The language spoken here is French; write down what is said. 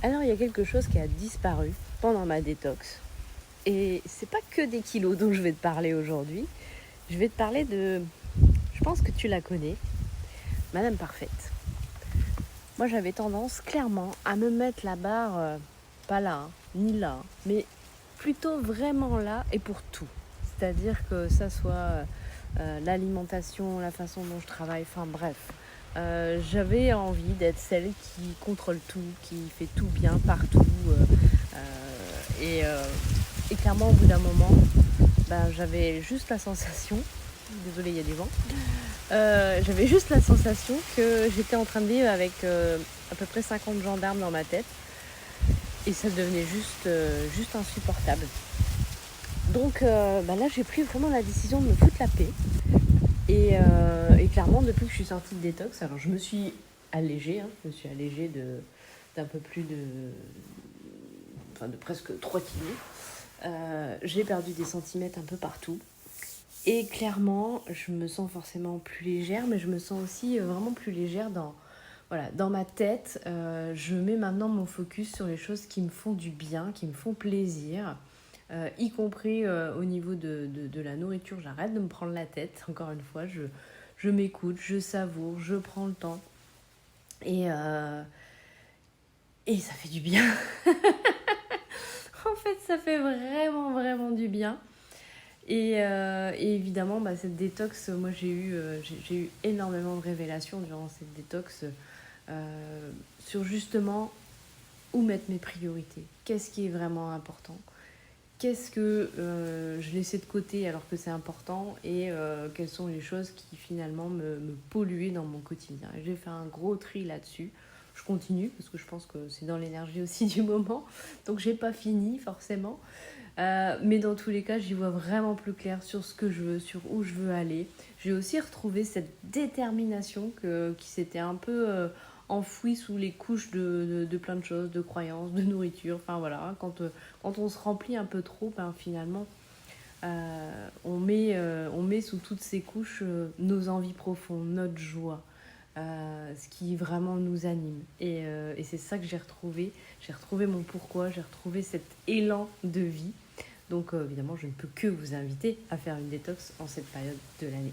Alors, il y a quelque chose qui a disparu pendant ma détox. Et c'est pas que des kilos dont je vais te parler aujourd'hui. Je vais te parler de... Je pense que tu la connais, Madame Parfaite. Moi, j'avais tendance clairement à me mettre la barre, pas là, hein, ni là, hein, mais plutôt vraiment là et pour tout. C'est-à-dire que ça soit l'alimentation, la façon dont je travaille, enfin bref. J'avais envie d'être celle qui contrôle tout, qui fait tout bien partout. Et, euh, et clairement, au bout d'un moment, j'avais juste la sensation, désolée, il y a du vent, j'avais juste la sensation que j'étais en train de vivre avec à peu près 50 gendarmes dans ma tête. Et ça devenait juste insupportable. Donc là, j'ai pris vraiment la décision de me foutre la paix. Et clairement, depuis que je suis sortie de détox, alors je me suis allégée, je me suis allégée d'un peu plus de presque 3 kilos. J'ai perdu des centimètres un peu partout. Et clairement, je me sens forcément plus légère, mais je me sens aussi vraiment plus légère dans ma tête. Je mets maintenant mon focus sur les choses qui me font du bien, qui me font plaisir. Y compris au niveau de la nourriture, j'arrête de me prendre la tête. Encore une fois, je m'écoute, je savoure, je prends le temps. Et ça fait du bien. En fait, ça fait vraiment, vraiment du bien. Et évidemment, cette détox, moi j'ai eu énormément de révélations durant cette détox sur justement où mettre mes priorités. Qu'est-ce qui est vraiment important ? Qu'est-ce que je laissais de côté alors que c'est important et quelles sont les choses qui finalement me polluaient dans mon quotidien. Et j'ai fait un gros tri là-dessus. Je continue parce que je pense que c'est dans l'énergie aussi du moment. Donc j'ai pas fini forcément. Mais dans tous les cas, j'y vois vraiment plus clair sur ce que je veux, sur où je veux aller. J'ai aussi retrouvé cette détermination qui s'était un peu enfouie sous les couches de plein de choses, de croyances, de nourriture. Enfin voilà, quand on se remplit un peu trop, finalement, on met sous toutes ces couches nos envies profondes, notre joie. Ce qui vraiment nous anime. Et c'est ça que j'ai retrouvé. J'ai retrouvé mon pourquoi, j'ai retrouvé cet élan de vie. Donc évidemment, je ne peux que vous inviter à faire une détox en cette période de l'année.